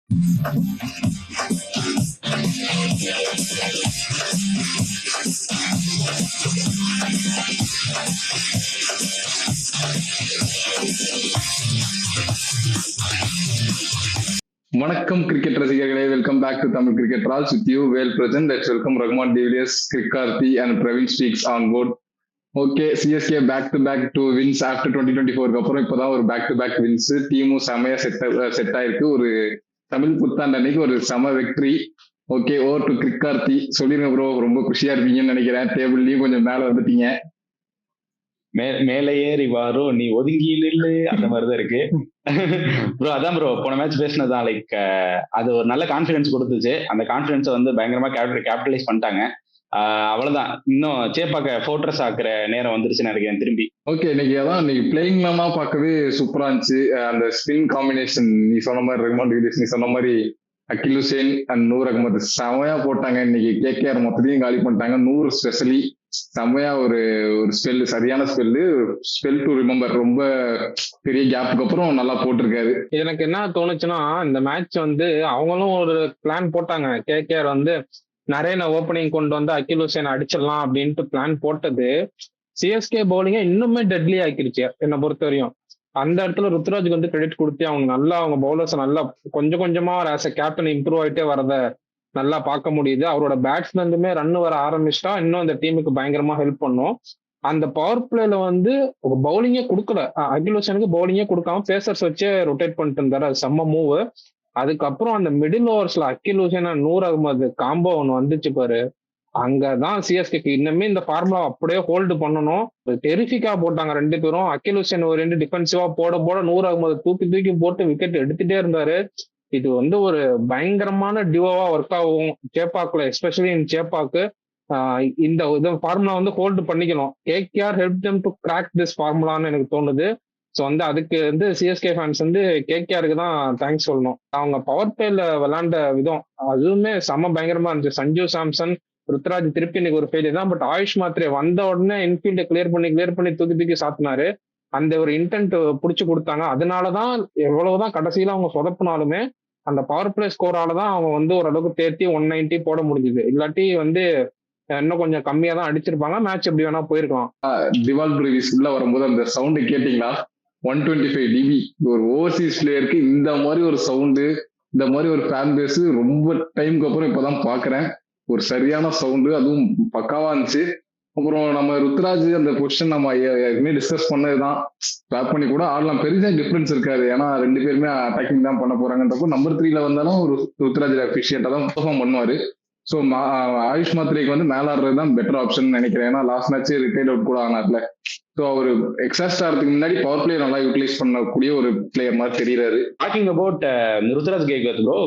வணக்கம் கிரிக்கெட் ரசிகர்களே, welcome back to Tamil cricket rolls with you Vel present. Let's welcome Rahman de Villiers, Crickarthi and Praveen sticks on board. Okay, CSK back to back two wins after 2024 அப்புறம் இப்பதான் ஒரு back to back wins. டீமும் செமையா set ஆயிருக்கு. ஒரு தமிழ் புத்தாண்டு அன்னைக்கு ஒரு செம வெற்றி. Okay, over to Crickarthi. சொல்லிருங்க ப்ரோ, ரொம்ப குஷியா இருப்பீங்கன்னு நினைக்கிறேன். டேபிள்லயும் கொஞ்சம் மேல வந்துட்டீங்க. மேலே ஏறி வாரோ நீ ஒதுங்கி நில்லு, அந்த மாதிரிதான் இருக்கு ப்ரோ. அதான் ப்ரோ, போன மேட்ச் பேசினதான் லைக் அது ஒரு நல்ல கான்ஃபிடன்ஸ் கொடுத்துச்சு. அந்த கான்ஃபிடன்ஸை வந்து பயங்கரமா கேபிட்டலைஸ் பண்ணிட்டாங்க. அவ்வளவுதான். இன்னும் சேப்பாக்க ஃபோர்ட்ரஸ் ஆக்குற நேரம் வந்துருச்சுன்னு நினைக்கிறேன் திரும்பி. ஓகே, இன்னைக்கு அதான் இன்னைக்கு பிளேயிங்லாம் பார்க்கவே சூப்பரா இருந்துச்சு. அந்த ஸ்பின் காம்பினேஷன் நீ சொன்ன மாதிரி, ரகுமான் டிவிலியர்ஸ் நீ சொன்ன மாதிரி, அகில் ஹுசேன் அண்ட் நூர் அகமது செமையா போட்டாங்க. இன்னைக்கு கேகேஆர் மொத்தத்தையும் காலி பண்ணிட்டாங்க. நூறு ஸ்பெஷலி செம்மையா ஒரு ஸ்பெல், சரியான ஸ்பெல் டு ரிமெம்பர். ரொம்ப பெரிய கேப்புக்கு அப்புறம் நல்லா போட்டிருக்காரு. எனக்கு என்ன தோணுச்சுன்னா, இந்த மேட்ச் வந்து அவங்களும் ஒரு பிளான் போட்டாங்க. கேகேஆர் வந்து நிறைய ஓப்பனிங் கொண்டு வந்து அகில் ஹுசேன் அடிச்சிடலாம் அப்படின்ட்டு பிளான் போட்டது சிஎஸ்கே பவுலிங்கை இன்னுமே டெட்லி ஆக்கிருச்சு என்னை பொறுத்த வரையும். அந்த இடத்துல ருத்ராஜுக்கு வந்து கிரெடிட் கொடுத்து அவங்க பவுலர்ஸ் நல்லா கொஞ்சம் கொஞ்சமா ஆஸ் அ கேப்டன் இம்ப்ரூவ் ஆகிட்டே வரத நல்லா பார்க்க முடியுது. அவரோட பேட்ஸ்மேனுமே ரன் வர ஆரம்பிச்சிட்டா இன்னும் அந்த டீமுக்கு பயங்கரமா ஹெல்ப் பண்ணும். அந்த பவர் பிளேல வந்து பவுலிங்கே கொடுக்கல, அகில் ஹுசேனுக்கு பவுலிங்கே கொடுக்காம பேசர்ஸ் வச்சே ரொட்டேட் பண்ணிட்டு இருந்தாரு. அது செம்ம மூவ். அதுக்கப்புறம் அந்த மிடில் ஓவர்ஸ்ல அகில் ஹுசேன் நூர் அகமது காம்போ ஒன்று வந்துச்சு பாரு. அங்கதான் சிஎஸ்கேக்கு இன்னுமே இந்த ஃபார்முலா அப்படியே ஹோல்டு பண்ணணும். டெரிஃபிக்கா போட்டாங்க ரெண்டு பேரும். அகில் ஹுசேன் ஒரு ரெண்டு டிஃபென்சிவா போட நூர் அகமது தூக்கி போட்டு விக்கெட் எடுத்துட்டே இருந்தாரு. இது வந்து ஒரு பயங்கரமான டியோவா ஒர்க் ஆகும் சேப்பாக்குல, எஸ்பெஷலி இன் சேப்பாக்கு. இந்த ஃபார்முலா வந்து ஹோல்டு பண்ணிக்கணும். KKR help them to crack this ஃபார்முலான்னு எனக்கு தோணுது. ஸோ வந்து அதுக்கு வந்து சிஎஸ்கே ஃபேன்ஸ் வந்து கேகேஆருக்கு தான் தேங்க்ஸ் சொல்லணும். அவங்க பவர் பிளேல விளையாண்ட விதம் அதுவுமே செம்ம பயங்கரமா இருந்துச்சு. சஞ்சு சாம்சன், ருத்ராஜ் திருப்பி இன்னைக்கு ஒரு ஃபெயிலியர் தான். பட் ஆயுஷ் மாத்திரே வந்த உடனே இன்ஃபீல்டை கிளியர் பண்ணி தூக்கி சாத்தினாரு. அந்த ஒரு இன்டென்ட் பிடிச்சி கொடுத்தாங்க. அதனாலதான் எவ்வளவுதான் கடைசியில அவங்க சொதப்பினாலுமே அந்த பவர் பிளே ஸ்கோராலதான் அவங்க வந்து ஓரளவுக்கு தேர்த்தி 190 போட முடிஞ்சுது. இல்லாட்டி வந்து இன்னும் கொஞ்சம் கம்மியா தான் அடிச்சிருப்பாங்க. மேட்ச் எப்படி வேணா போயிருக்கலாம். டிவால் பிரேவிஸ் உள்ள வரும்போது அந்த சவுண்டு கேட்டீங்களா? 125 dB ஒரு ஓவர்சீஸ் பிளேயருக்கு இந்த மாதிரி ஒரு சவுண்டு, இந்த மாதிரி ஒரு ஃபேன் பேஸ் ரொம்ப டைமுக்கு அப்புறம் இப்பதான் பாக்குறேன். ஒரு சரியான சவுண்டு, அதுவும் பக்காவா இருந்துச்சு. அப்புறம் நம்ம ருத்ராஜ் அந்த பொசிஷன் நம்ம ஏற்கனவே டிஸ்கஸ் பண்ணதுதான். ஸ்டாப் பண்ணி கூட ஆடலாம், பெருசா டிஃபரன்ஸ் இருக்காது. ஏன்னா ரெண்டு பேருமே அட்டாக்கிங் தான் பண்ண போறாங்கன்றப்போ நம்பர் 3ல வந்தாலும் ஒரு ருத்ராஜ் எஃபிஷியன்டா தான் பெர்ஃபார்ம் பண்ணுவாரு. ஸோ ஆயுஷ் மாத்திரைக்கு வந்து மேல ஆடுறது தான் பெட்டர் ஆப்ஷன் நினைக்கிறேன். ஏன்னா லாஸ்ட் மேட்ச் ரிட்டையர்ட் அவுட் கூட ஆனார்ல. ஸோ அவர் எக்ஸாஸ்ட் ஆகிறதுக்கு முன்னாடி பவர் பிளே நல்லா யூட்டிலைஸ் பண்ணக்கூடிய ஒரு பிளேயர் மாதிரி தெரியுறாரு. Talking about Ruturaj Gaikwad bro,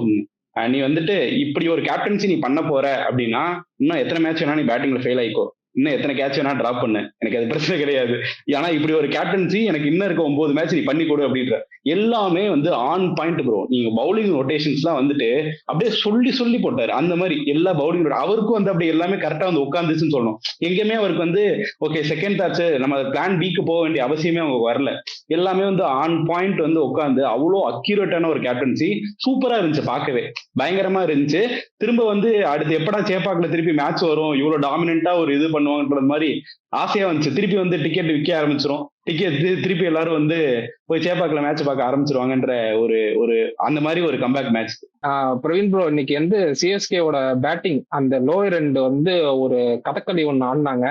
நீ வந்துட்டு இப்படி ஒரு கேப்டன்சி நீ பண்ண போற அப்படின்னா இன்னும் எத்தனை மேட்ச் வேணா நீ பேட்டிங்ல ஃபெயில் ஆயிக்கோ, இன்னும் எத்தனை கேட்ச் வேணா டிராப் பண்ணு, எனக்கு அது பிரச்சனை கிடையாது. ஏன்னா இப்படி ஒரு கேப்டன்சி எனக்கு இன்னும் இருக்க 9 மேட்ச் நீ பண்ணி கொடு அப்படின்ற எல்லாமே வந்து ஆன் பாயிண்ட் ப்ரோ. நீங்க பவுலிங் ரொட்டேஷன்ஸ்லாம் வந்துட்டு அப்படியே சொல்லி போட்டாரு. அந்த மாதிரி எல்லா பவுலிங் அவருக்கும் வந்து அப்படியே எல்லாமே கரெக்டா வந்து உட்காந்துச்சுன்னு சொல்லணும். எங்கேயுமே அவருக்கு வந்து ஓகே செகண்ட் பேட்ச் நம்ம பிளான் பிக்கு போக வேண்டிய அவசியமே அவங்க வரல. எல்லாமே வந்து ஆன் பாயிண்ட் வந்து உட்காந்து அவ்வளோ அக்யூரேட்டான ஒரு கேப்டன்சி சூப்பரா இருந்துச்சு, பார்க்கவே பயங்கரமா இருந்துச்சு. திரும்ப வந்து அடுத்து எப்படா சேப்பாக்குல திருப்பி மேட்ச் வரும், இவ்வளவு டாமினண்டா ஒரு இது பண்ணுவாங்கன்றது மாதிரி ஆசையா வந்துச்சு. திருப்பி வந்து டிக்கெட் விற்க ஆரம்பிச்சிரும், டிக்கெட் திருப்பி எல்லாரும் வந்து போய் சேப்பாக்குல மேட்ச் பார்க்க ஆரம்பிச்சிருவாங்கன்ற ஒரு அந்த மாதிரி ஒரு கம்பேக் மேட்ச். பிரவீன் ப்ரோ, இன்னைக்கு வந்து சிஎஸ்கேவோட பேட்டிங் அந்த லோயர் எண்ட் வந்து ஒரு கதகளி ஒண்ணு ஆடினாங்க.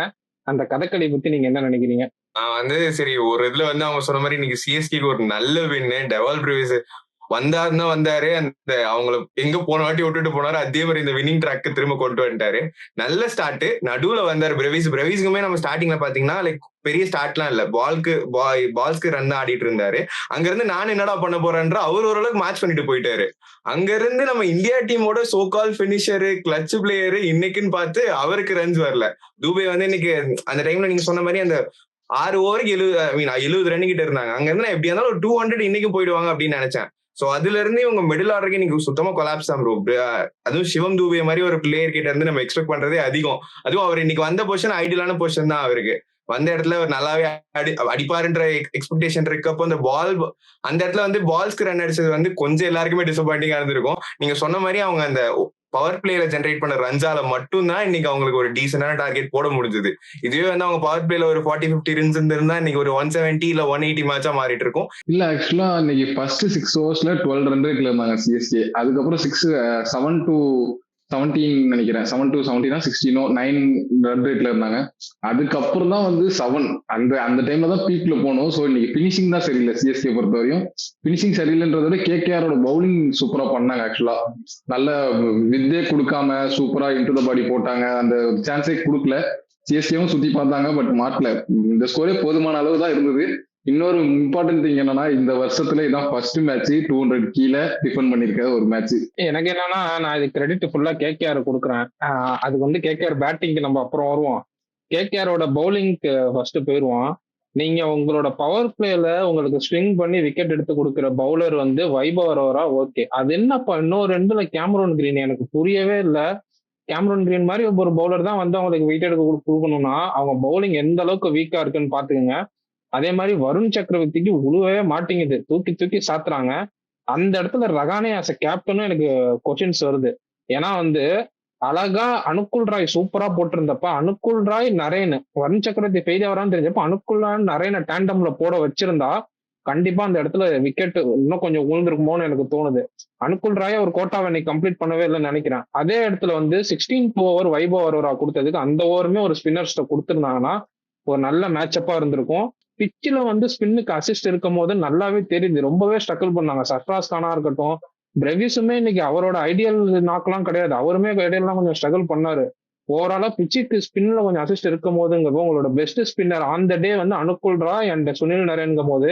அந்த கதகளி பத்தி நீங்க என்ன நினைக்கிறீங்க? நான் வந்து சரி ஒரு இதுல வந்து அவங்க சொன்ன மாதிரி இன்னைக்கு சிஎஸ்கேக்கு ஒரு நல்ல வின்னு. டெவால் பிரேவிஸ் வந்தாரு, அந்த அவங்கள எங்க போன வாட்டி விட்டுட்டு போனாரு, அதே மாதிரி இந்த வின்னிங் ட்ராக்கு திரும்ப கொண்டு வந்துட்டாரு. நல்ல ஸ்டார்ட். நடுவுல வந்தாரு பிரேவிஸ்க்குமே நம்ம ஸ்டார்டிங்ல பாத்தீங்கன்னா லைக் பெரிய ஸ்டார்ட்லாம் இல்ல, பால்ஸ்க்கு ரன் ஆடிட்டு இருந்தாரு. அங்க இருந்து நான் என்னடா பண்ண போறேன்ற அவர் ஓரளவுக்கு மேட்ச் பண்ணிட்டு போயிட்டாரு. அங்க இருந்து நம்ம இந்தியா டீமோட சோகால் பினிஷரு, கிளட்ச் பிளேயரு இன்னைக்குன்னு பார்த்து அவருக்கு ரன்ஸ் வரல. தூபே வந்து இன்னைக்கு அந்த டைம்ல நீங்க சொன்ன மாதிரி அந்த 6 ஓவருக்கு 70 ரன் கிட்ட இருந்தாங்க. அங்க இருந்து நான் எப்படி இருந்தாலும் ஒரு 200 இன்னைக்கு போயிடுவாங்க அப்படின்னு நினைச்சேன். சோ அதுல இருந்து இவங்க மிடில் ஆர்டருக்கு நீங்க சுத்தமா கொலாப்ஸ் தான் ப்ரோ. அதுவும் சிவம் தூபே மாதிரி ஒரு பிளேயர் கிட்ட இருந்து நம்ம எக்ஸ்பெக்ட் பண்றதே அதிகம். அதுவும் அவர் இன்னைக்கு வந்த பொசிஷன் ஐடியலான பொசிஷன் தான் அவருக்கு. வந்த இடத்துல ஒரு நல்லாவே அடிப்பாருன்ற எக்ஸ்பெக்டேஷன் இருக்கப்போ அந்த இடத்துல வந்து பால்ஸ்க்கு ரன் அடிச்சது வந்து கொஞ்சம் எல்லாருக்குமே டிசப்பாயிண்டிங்கா இருந்திருக்கும். நீங்க சொன்ன மாதிரி அவங்க அந்த பவர் பிளேல ஜென்ரேட் பண்ண ரன்ஸால மட்டும்தான் இன்னைக்கு அவங்களுக்கு ஒரு டீசென்டான டார்கெட் போட முடிஞ்சது. இதுவே வந்து அவங்க பவர் பிளேல ஒரு 40-50 ரன்ஸ் இருந்திருந்தா இன்னைக்கு ஒரு 170 இல்ல 180 மேட்சா மாறிட்டு இருக்கும். இல்ல ஆக்சுவலா இன்னைக்கு ஃபர்ஸ்ட் 6 ஓவர்ஸ்ல 12 ரன் ரேட்ல இருந்தாங்க சிஎஸ்கே. அதுக்கப்புறம் 7 to 17 நினைக்கிறேன், 7 to 17 16 9 ரன் ரேட்ல இருந்தாங்க. அதுக்கப்புறம் தான் வந்து 7 அந்த டைம்ல தான் பீக்ல போனோம். ஸோ இன்னைக்கு பினிஷிங் தான் சரியில்லை சிஎஸ்கே பொறுத்த வரையும். பினிஷிங் சரியில்லைன்றத விட கேகேஆரோட பவுலிங் சூப்பரா பண்ணாங்க. ஆக்சுவலா நல்ல வித்தே கொடுக்காம சூப்பரா இன்டு த பாடி போட்டாங்க. அந்த சான்ஸே கொடுக்கல. சிஎஸ்கேவும் சுத்தி பார்த்தாங்க, பட் மாட்டல. இந்த ஸ்கோரே போதுமான அளவு தான் இருந்தது. இன்னொரு இம்பார்ட்டன்ட் திங் என்னன்னா, இந்த வருஷத்துல இதான் ஃபர்ஸ்ட் மேட்ச் 200 கீழே டிஃபெண்ட் பண்ணிருக்க ஒரு மேட்ச். எனக்கு என்னன்னா, நான் இது கிரெடிட் ஃபுல்லா கேகேஆர் கொடுக்குறேன். அதுக்கு வந்து கேகேஆர் பேட்டிங்க்கு நம்ம அப்புறம் வருவோம். கேகேஆரோட பவுலிங்க்கு ஃபர்ஸ்ட் போயிருவோம். நீங்க உங்களோட பவர் பிளேல உங்களுக்கு ஸ்விங் பண்ணி விக்கெட் எடுத்து கொடுக்குற பவுலர் வந்து வைபவ் அரோரா. ஓகே, அது என்னப்பா இன்னொரு ரெண்டுல கேமரூன் கிரீன் எனக்கு புரியவே இல்லை. கேமரூன் கிரீன் மாதிரி ஒரு பவுலர் தான் வந்து அவங்களுக்கு விக்கெட் எடுக்க கொடுக்கணும்னா அவங்க பவுலிங் எந்த அளவுக்கு வீக்கா இருக்குன்னு பாத்துக்கோங்க. அதே மாதிரி வருண் சக்கரவர்த்திக்கு உழுவவே மாட்டேங்குது, தூக்கி தூக்கி சாத்துறாங்க. அந்த இடத்துல ரகானே ஆஸ் அ கேப்டனும் எனக்கு கொஸ்டின்ஸ் வருது. ஏன்னா வந்து அழகா அனுகுல் ராய் சூப்பரா போட்டிருந்தப்ப அனுகுல் ராய் நரேன் வருண் சக்கரவர்த்தி ஃபெயில் ஆகிறான்னு தெரிஞ்சப்ப அனுகுல் ராய் நரேனை டேண்டம்ல போட வச்சிருந்தா கண்டிப்பா அந்த இடத்துல விக்கெட் இன்னும் கொஞ்சம் உழுந்திருக்குமோன்னு எனக்கு தோணுது. அனுகுல் ராய் ஒரு கோட்டாவை இன்னைக்கு கம்ப்ளீட் பண்ணவே இல்லைன்னு நினைக்கிறேன். அதே இடத்துல வந்து 16th ஓவர் வைபவ் அரோரா கொடுத்ததுக்கு அந்த ஓவருமே ஒரு ஸ்பின்னர்ஸ்ட கொடுத்துருந்தாங்கன்னா ஒரு நல்ல மேட்சப்பா இருந்திருக்கும். பிச்சில் வந்து ஸ்பின்னுக்கு அசிஸ்ட் இருக்கும் போது நல்லாவே தெரியுது, ரொம்பவே ஸ்ட்ரகிள் பண்ணாங்க. சர்ஃப்ராஸ் கானா இருக்கட்டும், பிரெவிஸுமே இன்னைக்கு அவரோட ஐடியல் நாக்கெல்லாம் கிடையாது, அவருமே ஐடியல்லாம் கொஞ்சம் ஸ்ட்ரகிள் பண்ணாரு. ஓவராலா பிச்சுக்கு ஸ்பின்ல கொஞ்சம் அசிஸ்ட் இருக்கும் போதுங்கிறப்போ உங்களோட பெஸ்ட் ஸ்பின்னர் ஆன் த டே வந்து அனுகுல் ராய் அண்ட் சுனில் நரேன்கும் போது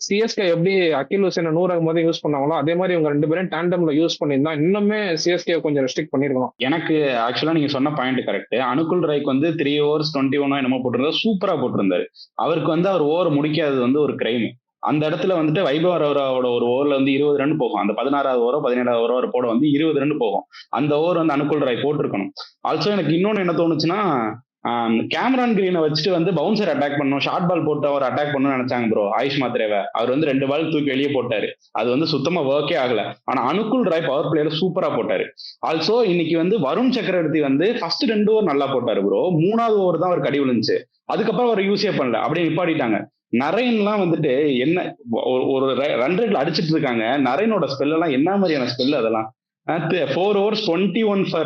சிஎஸ்கே எப்படி அகில் ஹுசேனை 100 போது யூஸ் பண்ணாங்களோ அதே மாதிரி இவங்க 2 பேரும் டேண்டம்ல யூஸ் பண்ணியிருந்தா இன்னுமே சிஎஸ்கே கொஞ்சம் ரெஸ்ட்ரிக்ட் பண்ணிருக்கலாம். எனக்கு ஆக்சுவலா நீங்க சொன்ன பாயிண்ட் கரெக்ட். அனுகுல் ராய்க்கு வந்து 3 overs 21 என்னமோ போட்டிருந்தாரு, சூப்பரா போட்டிருந்தாரு. அவருக்கு வந்து அவர் ஓவர் முடிக்காதது வந்து ஒரு கிரைம். அந்த இடத்துல வந்துட்டு வைபவ் அரோராவோட ஒரு ஓவர்ல வந்து 20 ரன் போகும். அந்த 16வது ஓவரோ 17வது ஓவர் போட வந்து 20 ரன் போகும். அந்த ஓவர் வந்து அனுகுல் ராய் போட்டிருக்கணும். ஆல்சோ எனக்கு இன்னொன்னு என்ன தோணுச்சுன்னா, கேமரான் கிரீனை வச்சுட்டு வந்து பவுன்சர் அட்டாக் பண்ணணும், ஷார்ட் பால் போட்டு அவர் அட்டாக் பண்ணணும்னு நினைச்சாங்க ப்ரோ. ஆயுஷ் மாத்ரேவை அவர் வந்து 2 பால் தூக்கி வெளியே போட்டாரு. அது வந்து சுத்தமா ஒர்க்கே ஆகல. ஆனா அனுகுல் ராய் பவர் பிளேயர் சூப்பரா போட்டாரு. ஆல்சோ இன்னைக்கு வந்து வருண் சக்கரவர்த்தி வந்து ஃபர்ஸ்ட் 2 ஓவர் நல்லா போட்டாரு ப்ரோ. 3வது ஓவர் தான் அவர் கடி விழுந்துச்சு. அதுக்கப்புறம் அவர் யூஸே பண்ணல, அப்படியே நிப்பாட்டிட்டாங்க. நரேன்லாம் வந்துட்டு என்ன ஒரு ரன் ரேட்ல அடிச்சிட்டு இருக்காங்க. நரேனோட ஸ்பெல் எல்லாம் என்ன மாதிரியான ஸ்பெல் அதெல்லாம்? 4 overs 21 for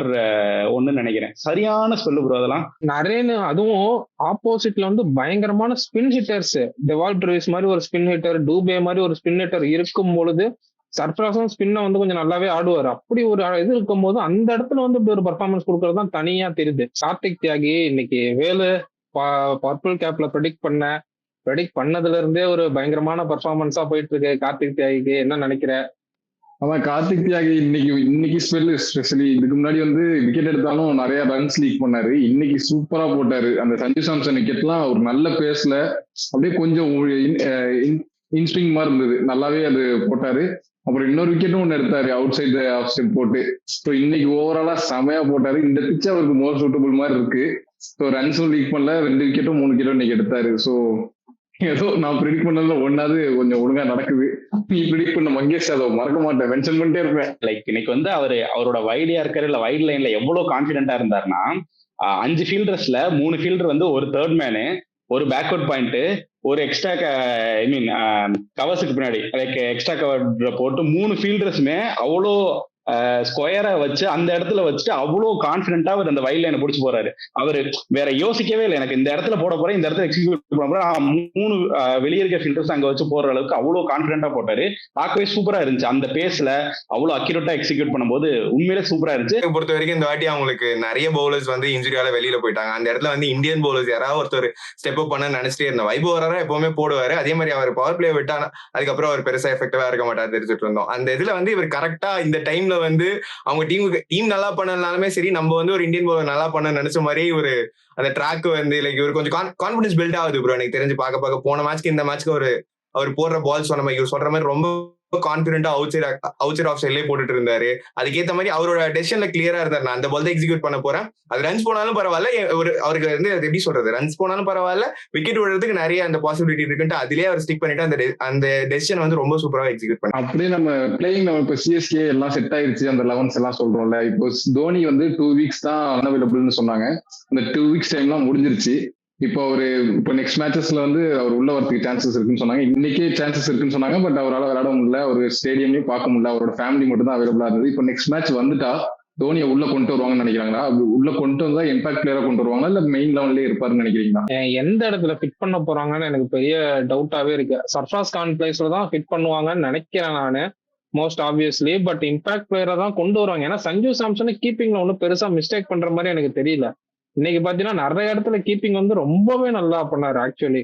1 நினைக்கிறேன். சரியான ஸ்பெல் ப்ரோ அதெல்லாம். நரேன் அதுவும் ஆப்போசிட்ல வந்து பயங்கரமான ஸ்பின் ஹிட்டர்ஸ், டெவால் ட்ரேவிஸ் மாதிரி ஒரு ஸ்பின் ஹிட்டர், டூபே மாதிரி ஒரு ஸ்பின் ஹிட்டர் இருக்கும் பொழுது சர்ஃப்ராஸும் ஸ்பின்னை வந்து கொஞ்சம் நல்லாவே ஆடுவார். அப்படி ஒரு இது இருக்கும் போது அந்த இடத்துல வந்து இப்படி ஒரு பர்ஃபார்மன்ஸ் கொடுக்கறது தான் தனியா தெரியுது. கார்த்திக் தியாகி இன்னைக்கு வேலு பர்பிள் கேப்ல ப்ரெடிக்ட் பண்ணதுல இருந்தே ஒரு பயங்கரமான பர்ஃபார்மன்ஸா போயிட்டு இருக்கு கார்த்திக் தியாகிக்கு. என்ன நினைக்கிற? அதான் கார்த்திக் தியாகி இன்னைக்கு ஸ்பெல் ஸ்பெஷலி இதுக்கு முன்னாடி வந்து விக்கெட் எடுத்தாலும் நிறைய ரன்ஸ் லீக் பண்ணாரு. இன்னைக்கு சூப்பரா போட்டாரு. அந்த சஞ்சு சாம்சன் விக்கெட்லாம் ஒரு நல்ல பேஸ்ல அப்படியே கொஞ்சம் இன்ஸ்விங் மாதிரி இருந்தது, நல்லாவே அது போட்டாரு. அப்புறம் இன்னொரு விக்கெட்டும் ஒன்று எடுத்தாரு அவுட் சைடு ஆஃப் ஸ்டெப் போட்டு. ஸோ இன்னைக்கு ஓவராலா செமையா போட்டாரு. இந்த பிச் அவருக்கு மோர் சூட்டபிள் மாதிரி இருக்கு. ஸோ ரன்ஸும் லீக் பண்ணல, 2 விக்கெட்டும் 3 விக்கெட்டும் இன்னைக்கு எடுத்தாரு. ஸோ ஏதோ நான் ப்ரிடிக்ட் பண்ணதுல ஒன்னாவது கொஞ்சம் ஒழுங்கா நடக்குது. நீ ப்ரிடிக்ட் பண்ண மங்கேஷ் அதை மறக்க மாட்டேன், மென்ஷன் பண்ணிட்டே இருப்பேன். லைக் இன்னைக்கு வந்து அவரோட வைடியா இருக்காரு இல்ல வைட் லைன்ல எவ்வளவு கான்பிடென்டா இருந்தாருன்னா, 5 ஃபீல்டர்ஸ்ல 3 ஃபீல்டர் வந்து ஒரு தேர்ட் மேனு, ஒரு பேக்வர்ட் பாயிண்ட், ஒரு எக்ஸ்ட்ரா கவர்ஸுக்கு பின்னாடி லைக் எக்ஸ்ட்ரா கவர் போட்டு 3 ஃபீல்டர்ஸுமே அவ்வளோ ஸ்கொயரா வச்சு அந்த இடத்துல வச்சுட்டு அவ்வளோ கான்பிடென்டா அவர் அந்த வைட் லைனை பிடிச்சி போறாரு. அவரு வேற யோசிக்கவே இல்லை, எனக்கு இந்த இடத்துல போட போறேன், இந்த இடத்துல எக்ஸிக்யூட் பண்ண போறேன். 3 வெளியே இருக்க ஃபில்டர்ஸ் அங்க வச்சு போற அளவுக்கு அவ்வளோ கான்பிடென்டா போட்டாரு. பார்க்கவே சூப்பரா இருந்துச்சு. அந்த பேஸ்ல அவ்வளோ அக்யூரேட்டா எக்ஸிக்யூட் பண்ணும்போது உண்மையிலே சூப்பரா இருந்துச்சு. பொறுத்த வரைக்கும் இந்த வாட்டி அவங்களுக்கு நிறைய பவுலர்ஸ் வந்து இன்ஜுரியால வெளியில போயிட்டாங்க. அந்த இடத்துல வந்து இந்தியன் பவுலர்ஸ் யாராவது ஒருத்தர் ஸ்டெப் அப் பண்ண நினைச்சிட்டே இருந்தோம். வைபவ் அரோரா எப்பவுமே போடுவாரு. அதே மாதிரி அவர் பவர் பிளே விட்டா அதுக்கப்புறம் அவர் பெருசா எஃபெக்டிவா இருக்க மாட்டாரு தெரிஞ்சுட்டு இருந்தோம். அந்த இதுல வந்து இவர் கரெக்டா இந்த டைம்ல வந்து அவங்க டீம் நல்லா பண்ணனாலுமே சரி, நம்ம வந்து ஒரு இந்தியன் பவுலர் நல்லா பண்ண நினைச்ச மாதிரி ஒரு அந்த ட்ராக் வந்து லைக் இவர் கொஞ்சம் கான்பிடன்ஸ் பில்ட் ஆகுது ப்ரோ. எனக்கு தெரிஞ்சு பார்க்க போன மேட்ச்க்கு இந்த மேட்ச்க்கு அவர் போடுற பால்ஸ் நம்ம இவர் சொல்ற மாதிரி ரொம்ப கான்பிடென்ட்டா அவுட் சைட் ஆஃப் சைட்லயே போட்டுட்டு இருந்தாரு. அதுக்கேத்த மாதிரி அவரோட டெசிஷன்ல கிளியரா இருந்தாரு. நான் அந்த பால் தான் எக்ஸிக்யூட் பண்ண போறேன், அது ரன்ஸ் போனாலும் பரவாயில்ல, அவருக்கு வந்து எப்படி சொல்றது, ரன்ஸ் போனாலும் பரவாயில்ல, விக்கெட் விடுறதுக்கு நிறைய அந்த பாசிபிலிட்டி இருக்குன்ட்டு அதுலயே அவர் ஸ்டிக் பண்ணிட்டு அந்த டெசிஷன் வந்து ரொம்ப சூப்பரா எக்ஸிக்யூட் பண்ணாரு. அப்படியே நம்ம பிளேயிங் நம்ம இப்போ சிஎஸ்கே எல்லாம் செட் ஆயிருச்சு, அந்த 11s எல்லாம் சொல்றோம்ல. இப்போ தோனி வந்து 2 weeks தான் அன்அவைலபிள்னு சொன்னாங்க. அந்த 2 weeks டைம்லாம் முடிஞ்சிருச்சு. இப்போ நெக்ஸ்ட் மேட்சஸ்ல வந்து அவர் உள்ள வரதுக்கு சான்சஸ் இருக்குன்னு சொன்னாங்க. இன்னைக்கே சான்சஸ் இருக்குன்னு சொன்னாங்க. பட் அவரால் விளையாட முடியல, ஒரு ஸ்டேடியம்லயும் பார்க்க முடியல, அவரோட ஃபேமிலி மட்டும் தான் அவைலபிளா இருந்தது. இப்போ நெக்ஸ்ட் மேட்ச் வந்துட்டா தோனியை உள்ள கொண்டு வருவாங்கன்னு நினைக்கிறாங்களா? உள்ள கொண்டு வந்தா இம்பாக்ட் பிளேயரா கொண்டு வருவாங்களா, இல்ல மெயின் லெவன்லயே இருப்பாருன்னு நினைக்கிறீங்களா? எந்த இடத்துல ஃபிட் பண்ண போறாங்கன்னு எனக்கு பெரிய டவுட்டாவே இருக்கு. சர்ஃப்ராஸ் கான் பிளேஸ்ல தான் ஃபிட் பண்ணுவாங்கன்னு நினைக்கிறேன் நானு, மோஸ்ட் ஆப்வியஸ்லி. பட் இம்பாக்ட் பிளேயரா தான் கொண்டு வருவாங்க. ஏன்னா சஞ்சு சாம்சன் கீப்பிங்ல ஒன்றும் பெருசா மிஸ்டேக் பண்ற மாதிரி எனக்கு தெரியல. இன்னைக்கு பாத்தீங்கன்னா நிறைய இடத்துல கீப்பிங் வந்து ரொம்பவே நல்லா பண்ணாரு. ஆக்சுவலி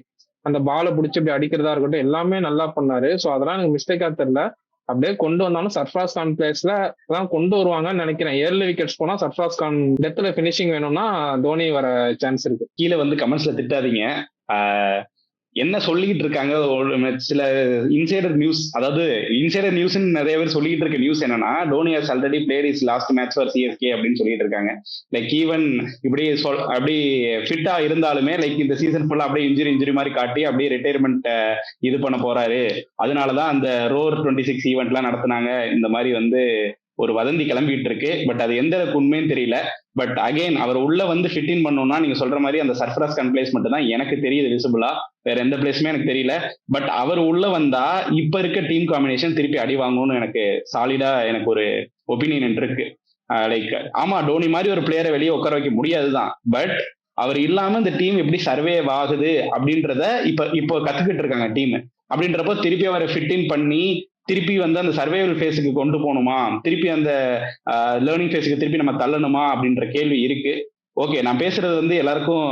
அந்த பாலை பிடிச்சி இப்படி அடிக்கிறதா இருக்கட்டும், எல்லாமே நல்லா பண்ணாரு. ஸோ அதெல்லாம் எனக்கு மிஸ்டேக்கா தெரியல. அப்படியே கொண்டு வந்தாலும் சர்ஃப்ராஸ் கான் பிளேஸ்ல தான் கொண்டு வருவாங்கன்னு நினைக்கிறேன். ஏர்லி விக்கெட்ஸ் போனா சர்ஃப்ராஸ் கான் டெத்ல பினிஷிங் வேணும்னா தோனி வர சான்ஸ் இருக்கு. கீழே வந்து கமெண்ட்ஸ்ல திட்டாதீங்க. என்ன சொல்லிக்கிட்டு இருக்காங்க சில இன்சைடர் நியூஸ், அதாவது இன்சைடர் நியூஸ் நிறைய பேர் சொல்லிட்டு இருக்க நியூஸ் என்னன்னா, Dhoni has already played his last match for CSK அப்படின்னு சொல்லிட்டு இருக்காங்க. லைக் ஈவன் இப்படி அப்படி ஃபிட்டா இருந்தாலுமே லைக் இந்த சீசன் ஃபுல்லா அப்படியே இன்ஜுரி மாதிரி காட்டி அப்படியே ரிட்டையர்மெண்ட் இது பண்ண போறாரு. அதனாலதான் அந்த ரோர் 26 ஈவெண்ட் எல்லாம் நடத்தினாங்க. இந்த மாதிரி வந்து ஒரு வதந்தி கிளம்பிட்டு இருக்கு. பட் அது எந்த அளவுக்கு உண்மைன்னு தெரியல. பட் அகைன் அவர் உள்ள வந்து ஃபிட் இன் பண்ணணும்னா நீங்க சொல்ற மாதிரி அந்த சர்ஃப்ராஸ் கான் பிளேஸ் மட்டும் தான் எனக்கு தெரியுது விசிபிளா, வேற எந்த பிளேஸுமே எனக்கு தெரியல. பட் அவர் உள்ள வந்தா இப்ப இருக்க டீம் காம்பினேஷன் திருப்பி அடி வாங்கணும்னு எனக்கு சாலிடா எனக்கு ஒரு ஒப்பீனியன் இருக்கு. லைக் ஆமா, டோனி மாதிரி ஒரு பிளேயரை வெளியே உட்கார வைக்க முடியாதுதான். பட் அவர் இல்லாம இந்த டீம் எப்படி சர்வே ஆகுது அப்படின்றத இப்போ கத்துக்கிட்டு இருக்காங்க டீம். அப்படின்றப்போ திருப்பி அவரை ஃபிட் இன் பண்ணி திருப்பி வந்து அந்த சர்வைவல் ஃபேஸுக்கு கொண்டு போகணுமா, திருப்பி அந்த லேர்னிங் ஃபேஸுக்கு திருப்பி நம்ம தள்ளணுமா அப்படின்ற கேள்வி இருக்கு. ஓகே, நான் பேசுறது வந்து எல்லாருக்கும்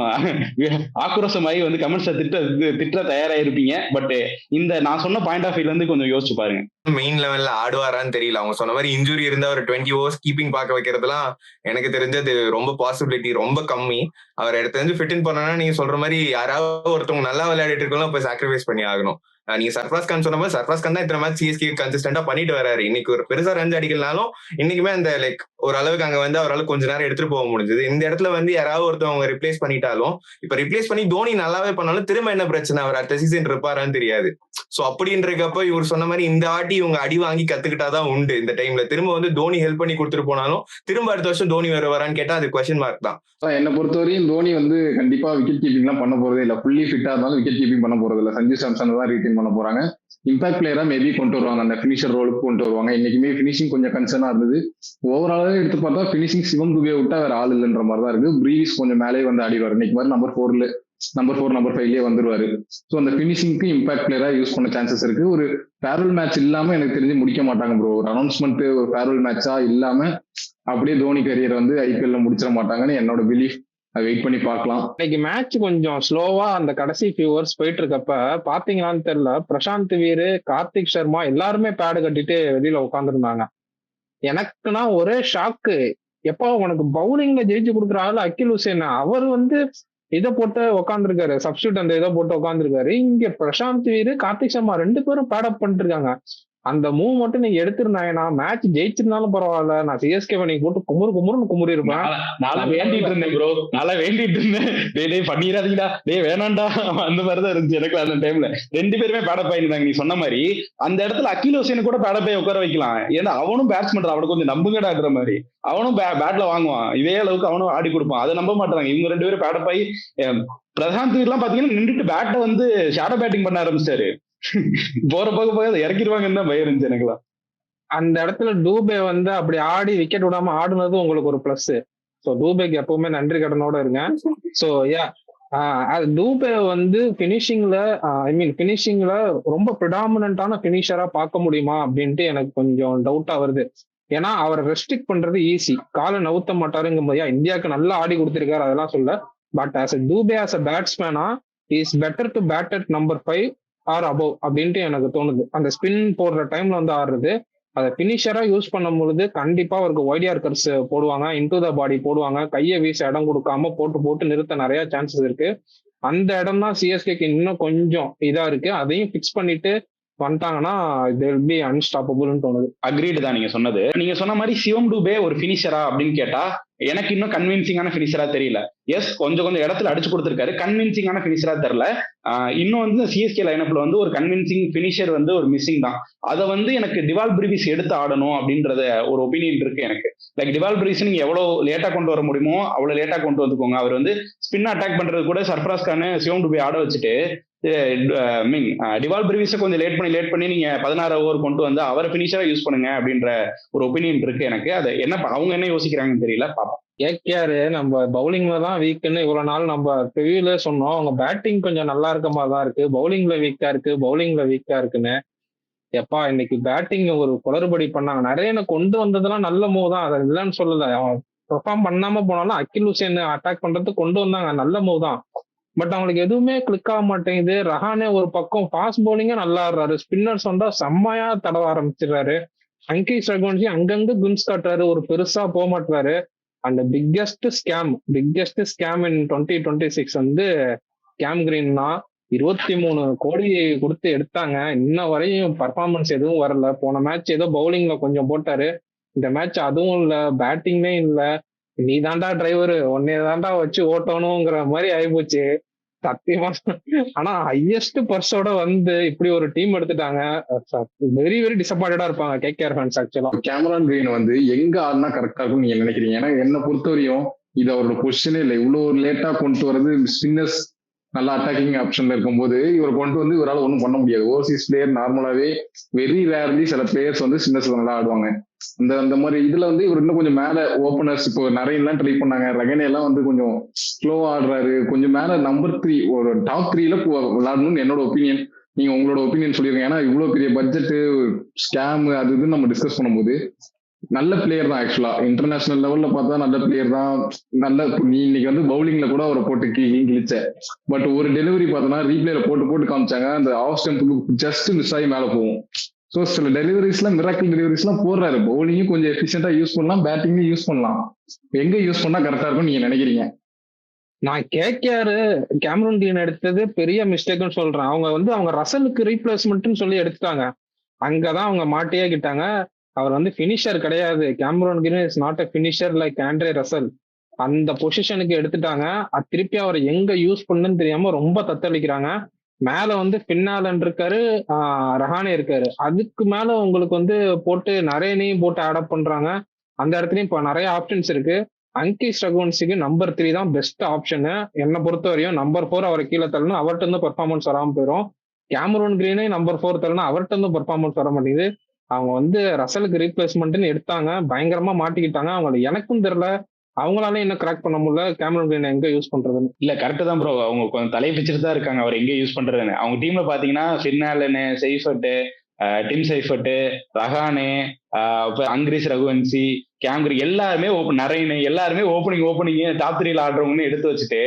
ஆக்ரோஷமாயி வந்து கமெண்ட்ஸை திட்ட தயாராயிருப்பீங்க. பட் இந்த நான் சொன்ன பாயிண்ட் ஆஃப் வியூல இருந்து கொஞ்சம் யோசிச்சு பாருங்க. மெயின் லெவல்ல ஆடுவாரான்னு தெரியல. அவங்க சொன்ன மாதிரி இன்ஜுரி இருந்தா ஒரு 20 overs கீப்பிங் பார்க்க வைக்கிறதுலாம் எனக்கு தெரிஞ்சது ரொம்ப பாசிபிலிட்டி ரொம்ப கம்மி. அவர் எடுத்து வந்து ஃபிட் இன் பண்ணனா நீங்க சொல்ற மாதிரி யாராவது ஒருத்தவங்க நல்லா விளையாடிட்டு இருக்கலாம், இப்ப சாக்ரிஃபைஸ் பண்ணி ஆகணும். நீங்க சர்ஃப்ராஸ் கான் சொன்ன மாதிரி சர்ஃப்ராஸ் கான் தான் இத்தனை மேட்ச் சிஎஸ்கே கன்சிஸ்டன்டா பண்ணிட்டு வராரு. இன்னைக்கு ஒரு பெருசா ரன்ஸ் அடிக்கலனாலும் இன்னைக்குமே அந்த லைக் ஒரு அளவுக்கு அங்க வந்து அவரால் கொஞ்ச நேரம் எடுத்துட்டு போக முடிஞ்சது. இந்த இடத்துல வந்து யாராவது ஒருத்தவங்க ரிப்ளேஸ் பண்ணிட்டாலும், இப்ப ரிப்ளேஸ் பண்ணி தோனி நல்லாவே பண்ணாலும் திரும்ப என்ன பிரச்சனை, அவர் அடுத்த சீசன் இருப்பாரான்னு தெரியாது. சோ அப்படின்றப்ப இவர் சொன்ன மாதிரி இந்த ஆட்டி இவங்க அடி வாங்கி கத்துக்கிட்டாதான் உண்டு. இந்த டைம்ல திரும்ப வந்து தோனி ஹெல்ப் பண்ணி கொடுத்துட்டு போனாலும் திரும்ப அடுத்த வருஷம் தோனி வரான்னு கேட்டா அது கொஸ்டின் மார்க் தான். என்னை பொறுத்தவரையும் தோனி வந்து கண்டிப்பா விக்கெட் கீப்பிங் எல்லாம் பண்ண போறதே இல்ல. ஃபுல்லி ஃபிட்டா இருந்தாலும் விக்கெட் கீப்பிங் பண்ண போறது இல்ல. சஞ்சு சாம்சன் தான் ரீட்டைன் பண்ண போறாங்க. இம்பாக்ட் பிளேயரா மேபி கொண்டு வருவாங்க, அந்த பினிஷர் ரோலுக்கு கொண்டு வருவாங்க. இன்னைக்குமே பினிஷிங் கொஞ்சம் கன்சர்னா இருந்தது. ஓவராலாவே எடுத்து பார்த்தா பினிஷிங் சிவம் துபே விட்டா வேற ஆள் இல்லைன்ற மாதிரி தான் இருக்கு. பிரீவிஸ் கொஞ்சம் மேலே வந்து ஆடிடுவார். இன்னைக்கு மாதிரி நம்பர் 4 நம்பர் 5லயே வந்துருவாரு. ஸோ அந்த பினிஷிங்க்கு இம்பாக்ட் பிளேயரா யூஸ் பண்ண சான்சஸ் இருக்கு. ஒரு ஃபேர்வெல் மேட்ச் இல்லாம எனக்கு தெரிஞ்சு முடிக்க மாட்டாங்க ப்ரோ. ஒரு அனௌன்ஸ்மெண்ட் ஒரு ஃபேர்வெல் மேட்சா இல்லாம அப்படியே தோனி கரியர் வந்து ஐபிஎல்ல முடிச்சிட மாட்டாங்கன்னு என்னோட பிலீஃப். அதை வெயிட் பண்ணி பார்க்கலாம். இன்னைக்கு மேட்ச் கொஞ்சம் ஸ்லோவா அந்த கடைசி ஃபியூ ஹவர்ஸ் போயிட்டு இருக்கப்ப பாத்தீங்களான்னு தெரியல, பிரசாந்த் வீர், கார்த்திக் சர்மா எல்லாருமே பேடு கட்டிட்டு வெளியில உட்காந்துருந்தாங்க. எனக்குன்னா ஒரே ஷாக்கு, எப்போ உனக்கு பவுலிங்ல ஜெயிச்சு கொடுக்குற ஆளு அகில் ஹுசேன், அவர் வந்து இதை போட்டு உட்காந்துருக்காரு, சப்ஸ்டியூட் அந்த இதை போட்டு உட்காந்துருக்காரு. இங்க பிரசாந்த் வீர், கார்த்திக் சர்மா 2 பேரும் பேட் அப் பண்ணிட்டு இருக்காங்க. அந்த மூவ் மட்டும் நீங்க எடுத்திருந்தாங்கன்னா மேட்ச் ஜெயிச்சிருந்தாலும் பரவாயில்ல, நான் சிஎஸ்கே நீங்க போட்டு குமுறுன்னு குமுறி இருப்பேன். நான் வேண்டிட்டு இருந்தேன் ப்ரோ, நான் வேண்டிட்டு இருந்தேன், டே பண்ணிடாதீங்கடா, டே வேணாண்டா, அந்த மாதிரிதான் இருந்துச்சு எனக்கு அந்த டைம்ல. 2 பேருமே பேடப் ஆயிருந்தாங்க. நீ சொன்ன மாதிரி அந்த இடத்துல அகில் ஹுசேன் கூட பேடப் ஆகி உட்கார வைக்கலாம். ஏன்னா அவனும் பேட்ஸ் பண்றான், அவனுக்கு கொஞ்சம் நம்புங்கடாக்குற மாதிரி, அவனும் பேட்ல வாங்குவான், இதே அளவுக்கு அவனும் ஆடி கொடுப்பான். அதை நம்ப மாட்டாங்க. இவங்க 2 பேரும் பேடப் ஆகி பிரசாந்த் எல்லாம் பாத்தீங்கன்னா நின்றுட்டு பேட்டை வந்து ஷேடோ பேட்டிங் பண்ண ஆரம்பிச்சிட்டாரு. போற போக அதை இறக்கிடுவாங்கன்னு தான் பயம் இருந்துச்சு எனக்குலாம். அந்த இடத்துல டூபே வந்து அப்படி ஆடி விக்கெட் விடாம ஆடுனது உங்களுக்கு ஒரு பிளஸ். ஸோ டூபேக்கு எப்பவுமே நன்றி கடனோட இருங்க. ஸோ டூபே வந்து பினிஷிங்ல ரொம்ப ப்ரிடாமினன்டான பினிஷரா பார்க்க முடியுமா அப்படின்ட்டு எனக்கு கொஞ்சம் டவுட்டா வருது. ஏன்னா அவரை ரெஸ்ட்ரிக்ட் பண்றது ஈஸி, காலை நவுத்த மாட்டாருங்கும் போது இந்தியாவுக்கு நல்லா ஆடி கொடுத்திருக்காரு, அதெல்லாம் சொல்ல. But as a Dube as a பேட்ஸ்மேனா is better to bat at number 5 or above அப்படின்ட்டு எனக்கு தோணுது. அந்த ஸ்பின் போடுற டைம்ல வந்து ஆடுறது, அதை பினிஷரா யூஸ் பண்ணும் பொழுது கண்டிப்பா அவருக்கு ஒய்டிஆர் கர்ஸ் போடுவாங்க, இன்டு த பாடி போடுவாங்க, கையை வீச இடம் கொடுக்காம போட்டு நிறுத்த நிறைய சான்சஸ் இருக்கு. அந்த இடம் தான் சிஎஸ்கேக்கு இன்னும் கொஞ்சம் இதா இருக்கு. அதையும் பிக்ஸ் பண்ணிட்டு வந்துட்டாங்கன்னா they will be unstoppableன்னு தோணுது. அக்ரீடு தான் நீங்க சொன்னது. நீங்க சொன்ன மாதிரி சிவம் டூபே ஒரு ஃபினிஷரா அப்படின்னு கேட்டா எனக்கு இன்னும் கன்வின்சிங்கான ஃபினிஷரா தெரியல. எஸ், கொஞ்சம் கொஞ்சம் இடத்துல அடிச்சு கொடுத்திருக்காரு, கன்வின்சிங்கான ஃபினிஷரா தெரியல. இன்னும் வந்து சிஎஸ்கே லைனப்ல வந்து ஒரு கன்வின்சிங் ஃபினிஷர் வந்து ஒரு மிஸ்ஸிங் தான். அதை வந்து எனக்கு டிவால் பிரிவிஸ் எடுத்து ஆடணும் அப்படின்றத ஒரு ஒப்பீனியன் இருக்கு எனக்கு. லைக் டிவால் பிரிவிஸ் நீங்க எவ்வளவு லேட்டா கொண்டு வர முடியுமோ அவ்வளவு லேட்டா கொண்டு வந்துக்கோங்க. அவர் வந்து ஸ்பின் அட்டாக் பண்றது கூட சர்ஃப்ராஸ் கான் சிவம் டூபே ஆட வச்சுட்டு மீன் டிவால் பிரிவிஸை கொஞ்சம் லேட் பண்ணி நீங்க 16 ஓவர் கொண்டு வந்து அவரை ஃபினிஷரா யூஸ் பண்ணுங்க அப்படின்ற ஒரு ஒப்பீனியன் இருக்கு எனக்கு. அதை என்ன அவங்க என்ன யோசிக்கிறாங்கன்னு தெரியல, பாப்போம். கேகேஆர் நம்ம பவுலிங்ல தான் வீக்குன்னு இவ்வளவு நாள் நம்ம ரிவ்யூல சொன்னோம். அவங்க பேட்டிங் கொஞ்சம் நல்லா இருக்க மாதிரி தான் இருக்கு, பவுலிங்ல வீக்கா இருக்குன்னு. எப்பா இன்னைக்கு பேட்டிங் ஒரு குளறுபடி பண்ணாங்க. நிறைய கொண்டு வந்ததெல்லாம் நல்ல மூவ் தான், அதை இல்லைன்னு சொல்லல. அவன் பெர்ஃபார்ம் பண்ணாம போனாலும் அகில் ஹுசேன் அட்டாக் பண்றது கொண்டு வந்தாங்க, நல்ல மூவ் தான். பட் அவங்களுக்கு எதுவுமே கிளிக் ஆக மாட்டேங்குது. ரஹானே ஒரு பக்கம் ஃபாஸ்ட் பவுலிங்க நல்லா ஆடுறாரு, ஸ்பின்னர்ஸ் வந்தா செம்மையா தடவ ஆரம்பிச்சிடுறாரு. அங்கேஷ் ரகுவன்சி அங்கங்க குன்ஸ் காட்டுறாரு, ஒரு பெருசா போக மாட்டாரு. அந்த பிக்கெஸ்ட் ஸ்கேம் இன் 2026 வந்து கேம் கிரீன் தான். 23 கோடி கொடுத்து எடுத்தாங்க, இன்ன வரையும் பர்ஃபார்மன்ஸ் எதுவும் வரல. போன மேட்ச் ஏதோ பவுலிங்ல கொஞ்சம் போட்டாரு, இந்த மேட்ச் அதுவும் இல்ல, பேட்டிங்லே இல்ல. நீ தாண்டா டிரைவர், உன்னைய தாண்டா வச்சு ஓட்டணுங்கிற மாதிரி ஆயிப்போச்சு சத்தியமா. ஆனா ஹையஸ்ட் பர்ஸோட வந்து இப்படி ஒரு டீம் எடுத்துட்டாங்க. வெரி வெரி டிசப்பாயிண்டடா இருப்பாங்க கேகேஆர் ஃபேன்ஸ் ஆக்சுவலா. கேமரான் கிரீன் வந்து எங்க ஆடினா கரெக்டா இருக்கும் நீங்க நினைக்கிறீங்க? ஏன்னா என்ன பொறுத்தவரையும் இது அவரோட பொசிஷனே இல்லை. இவ்வளவு லேட்டா கொண்டு வர்றது, ஸ்பின்னர்ஸ் நல்லா அட்டாக்கிங் ஆப்ஷன்ல இருக்கும்போது இவரை கொண்டு வந்து இவரால் ஒன்றும் பண்ண முடியாது. ஓவர்சீஸ் பிளேயர் நார்மலாவே வெரி ரேர்லி சில பிளேயர்ஸ் வந்து ஸ்பின்னர்ஸ் நல்லா ஆடுவாங்க. அந்த மாதிரி இதுல வந்து இவர் இன்னும் கொஞ்சம் மேல ஓப்பனர்ஸ் இப்போ நிறைய எல்லாம் ட்ரை பண்ணாங்க. ரகனே எல்லாம் வந்து கொஞ்சம் ஸ்லோவா ஆடுறாரு, கொஞ்சம் மேல நம்பர் 3 ஒரு டாப் 3ல விளையாடணும்னு என்னோட ஒப்பீனியன். நீங்க உங்களோட ஒப்பீனியன் சொல்லிருங்க. ஏன்னா இவ்வளவு பெரிய பட்ஜெட் ஸ்கேம் அது இதுன்னு நம்ம டிஸ்கஸ் பண்ணும்போது நல்ல பிளேயர் தான். ஆக்சுவலா இன்டர்நேஷனல் லெவல்ல பார்த்தா நல்ல பிளேயர் தான். நல்ல நீ இன்னைக்கு வந்து பவுலிங்ல கூட அவரை போட்டு கிழிச்ச. பட் ஒரு டெலிவரி பார்த்தோன்னா ரீப்ளேல போட்டு காமிச்சாங்க, அந்த ஆஃப் ஸ்டெம்புக்கு ஜஸ்ட் மிஸ் ஆகி மேல போகும். ஸோ சில டெலிவரிஸ்லாம் மிராக்கிள் டெலிவரிஸ்லாம் போடுறாரு. பவுலிங்கும் கொஞ்சம் எஃபிஷியன்டா யூஸ் பண்ணலாம், பேட்டிங்கும் யூஸ் பண்ணலாம். எங்க யூஸ் பண்ணா கரெக்டா இருக்கும் நீங்க நினைக்கிறீங்க? நான் கேகேஆர் கேமரூன் கிரீன் எடுத்தது பெரிய மிஸ்டேக்னு சொல்றேன். அவங்க வந்து அவங்க ரசலுக்கு ரீப்ளேஸ்மெண்ட்னு சொல்லி எடுத்துட்டாங்க, அங்கதான் அவங்க மாட்டியே கிட்டாங்க. அவர் வந்து பினிஷர் கிடையாது. Cameron Green is not a finisher like Andre Russell. அந்த பொசிஷனுக்கு எடுத்துட்டாங்க. திருப்பி அவரை எங்க யூஸ் பண்ணுன்னு தெரியாம ரொம்ப தத்தளிக்கிறாங்க. மேல வந்து பின்னாலன் இருக்காரு, ரஹானே இருக்காரு. அதுக்கு மேல உங்களுக்கு வந்து போட்டு நரேனையும் போட்டு அடாப்ட் பண்றாங்க. அந்த இடத்துலயும் இப்போ நிறைய ஆப்ஷன்ஸ் இருக்கு. அங்கேஷ் ரகுவன்சிக்கு நம்பர் 3 தான் பெஸ்ட் ஆப்ஷனு என்னை பொறுத்த வரையும். நம்பர் 4 அவரை கீழே தள்ளணும், அவர்கிட்ட இருந்து பெர்ஃபார்மன்ஸ் வராமல் போயிடும். கேமரூன் கிரீனே நம்பர் 4 தள்ளணும், அவர்கிட்ட இருந்து பெர்ஃபார்மன்ஸ் வர மாட்டேங்குது. அவங்க வந்து ரசலுக்கு ரீப்ளேஸ்மெண்ட்னு எடுத்தாங்க, பயங்கரமா மாட்டிக்கிட்டாங்க. அவங்களுக்கு எனக்கும் தெரியல அவங்களால என்ன கிராக் பண்ண முடியல கேமரூன் கிரீன் எங்க யூஸ் பண்றதுன்னு. இல்ல கரெக்ட் தான் ப்ரோ, அவங்க கொஞ்சம் தலை பிச்சுட்டு தான் இருக்காங்க அவர் எங்க யூஸ் பண்றதுன்னு. அவங்க டீம்ல பாத்தீங்கன்னா ஃபின்னாலனு, செய்ஃபர்ட், டிம் சைஃபர்ட், ரஹானே, அங்கிரீஷ் ரகுவன்சி, கேம்கிரி எல்லாருமே நரேனு எல்லாருமே ஓப்பனிங் டாப் 3ல ஆடுறவங்கன்னு எடுத்து வச்சுட்டு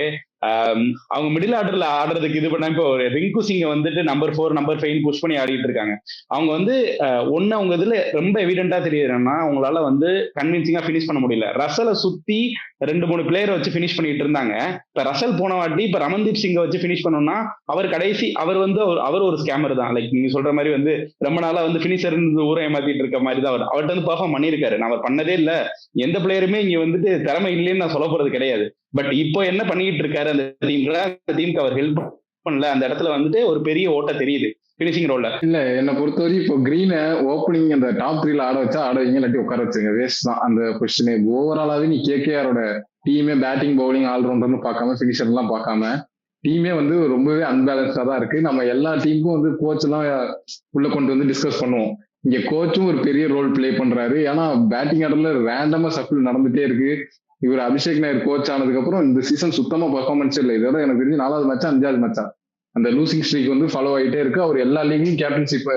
அவங்க மிடில் ஆர்டர்ல ஆடுறதுக்கு இது பண்ணா இப்போ ரிங்கு சிங்க வந்துட்டு நம்பர் 4 நம்பர் 5 புஷ் பண்ணி ஆடிட்டு இருக்காங்க. அவங்க வந்து ஒன்னு அவங்க இதுல ரொம்ப எவிடென்டா தெரியுதுன்னா அவங்களால வந்து கன்வின்சிங்கா பினிஷ் பண்ண முடியல. ரசலை சுத்தி 2-3 பிளேயரை வச்சு பினிஷ் பண்ணிட்டு இருந்தாங்க. இப்ப ரசல் போன வாட்டி இப்ப ரமன்தீப் சிங்கை வச்சு பினிஷ் பண்ணோம்னா அவர் கடைசி அவர் வந்து அவர் ஒரு ஸ்கேமர் தான். லைக் நீங்க சொல்ற மாதிரி வந்து ரொம்ப நாளா வந்து பினிஷர் ஊரை ஏமாத்திட்டு இருக்க மாதிரி தான் அவர்கிட்ட வந்து பெர்ஃபார்ம் பண்ணிருக்காரு. நான் அவர் பண்ணதே இல்ல, எந்த பிளேயருமே இங்க வந்துட்டு திறமை இல்லைன்னு நான் சொல்ல போறது கிடையாது. பட் இப்போ என்ன பண்ணிட்டு இருக்காரு அந்த டீமுக்கு அவர் ஹெல்ப் பண்ணல. அந்த இடத்துல வந்துட்டு ஒரு பெரிய ஓட்ட தெரியுது பினிஷிங் ரோல்ல. இல்ல என்னை பொறுத்தவரை இப்போ கிரீனை ஓப்பனிங் அந்த டாப் 3ல ஆட வச்சா ஆடுவீங்க, இல்லாட்டி உட்கார வச்சுங்க, வேஸ்ட் தான் அந்த பொசிஷனே. ஓவராலாவே நீ கேகேஆரோட டீமே பேட்டிங் பவுலிங் ஆல்ரவுண்டர்னு பார்க்காம பினிஷர் எல்லாம் பார்க்காம டீமே வந்து ரொம்பவே அன்பேலன்ஸ்டா தான் இருக்கு. நம்ம எல்லா டீமுக்கும் வந்து கோச் எல்லாம் உள்ள கொண்டு வந்து டிஸ்கஸ் பண்ணுவோம். இங்க கோச்சும் ஒரு பெரிய ரோல் பிளே பண்றாரு. ஏன்னா பேட்டிங் ஆர்டர்ல ரேண்டமா சஃபிள் நடந்துட்டே இருக்கு. இவர் அபிஷேக் நாயர் கோச் ஆனதுக்கு அப்புறம் இந்த சீசன் சுத்தமா பெர்ஃபார்மன்ஸ் இல்லை. இதோட எனக்கு தெரிஞ்சு 4வது மேட்சா 5வது மேட்சா அந்த லூசிங் ஸ்ட்ரீக் வந்து ஃபாலோ ஆகிட்டே இருக்கு. அவர் எல்லா லீக்லையும் கேப்டன்ஷிப்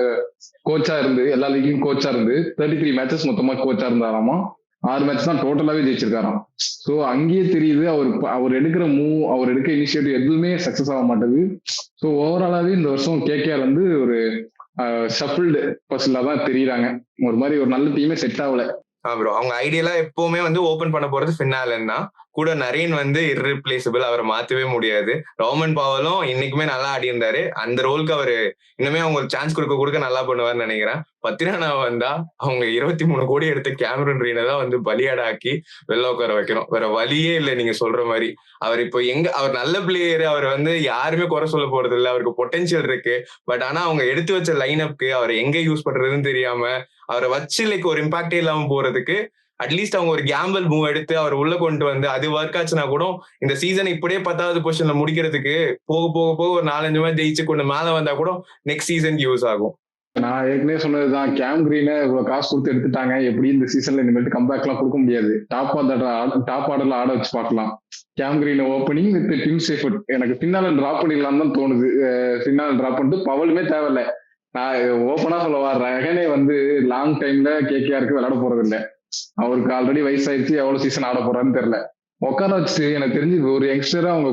கோச்சா இருந்து எல்லா லீக்லையும் கோச்சா இருந்து 33 மேட்சஸ் மொத்தமா கோச்சா இருந்தாராமா. 6 மேட்ச் தான் டோட்டலாவே ஜெயிச்சிருக்காராம். ஸோ அங்கேயே தெரியுது அவர் எடுக்கிற மூவ், அவர் எடுக்கிற இனிஷியேட்டிவ் எதுவுமே சக்சஸ் ஆக மாட்டேது. ஸோ ஓவராலாவே இந்த வருஷம் கேகேஆர் வந்து ஒரு ஷஃபிள்டு பர்சன்ல தான் தெரியுறாங்க. ஒரு மாதிரி ஒரு நல்ல டீமே செட் ஆகல. ப்ரோ அவங்க ஐடியலா எப்பவுமே வந்து ஓபன் பண்ண போறது ஃபின்னாலன் தான். கூட நரேன் வந்து இர்ரிப்ளேசபிள், அவரை மாத்தவே முடியாது. ரோமன் பாவலும் இன்னைக்குமே நல்லா ஆடி இருந்தாரு. அந்த ரோலுக்கு அவரு இன்னுமே அவங்க சான்ஸ் கொடுக்க நல்லா பண்ணுவார்னு நினைக்கிறேன். பத்திரானா வந்தா அவங்க 23 கோடி எடுத்த கேமரன் ரீனை தான் வந்து பலியாடாக்கி வெளில உட்கார வைக்கணும். வேற வழியே இல்லை நீங்க சொல்ற மாதிரி. அவர் இப்போ அவர் நல்ல பிளேயர், அவர் வந்து யாருமே குறை சொல்ல போறது இல்லை, அவருக்கு பொட்டன்ஷியல் இருக்கு. பட் ஆனா அவங்க எடுத்து வச்ச லைன் அப்க்கு அவரை எங்க யூஸ் பண்றதுன்னு தெரியாம அவரை வச்சு லைக் ஒரு இம்பாக்டே இல்லாம போறதுக்கு அட்லீஸ்ட் அவங்க ஒரு கேம்பிள் மூவ் எடுத்து அவர் உள்ள கொண்டு வந்து அது ஒர்க் ஆச்சுன்னா கூட இந்த சீசன் இப்படியே 10வது பொசிஷன்ல முடிக்கிறதுக்கு போக போக போக ஒரு 4-5 மேட்ச் ஜெயிச்சு கொண்டு மேல வந்தா கூட நெக்ஸ்ட் சீசனுக்கு யூஸ் ஆகும். நான் ஏற்கனவே சொன்னதுதான், கேம் கிரீனை இவ்வளவு காசு கொடுத்து எடுத்துட்டாங்க, எப்படி இந்த சீசன்ல இனிமேல் கம்பேக் எல்லாம் கொடுக்க முடியாது. டாப் ஆர்டர்ல ஆட வச்சு பார்க்கலாம். Cam Green opening with Tim Seifert. எனக்கு பின்னால டிராப் பண்ணிடலாம் தான் தோணுது. பின்னால டிராப் பண்ணிட்டு பவலுமே தேவையில்லை. நான் ஓப்பனா சொல்ல ரஹனே வந்து லாங் டைம்ல கேகேஆருக்கு விளையாட போறது இல்லை. அவருக்கு ஆல்ரெடி வயசாயிடுச்சு, எவ்வளவு சீசன் ஆட போறான்னு தெரியல. உட்கார வச்சுட்டு எனக்கு தெரிஞ்சு ஒரு யங்ஸ்டரா அவங்க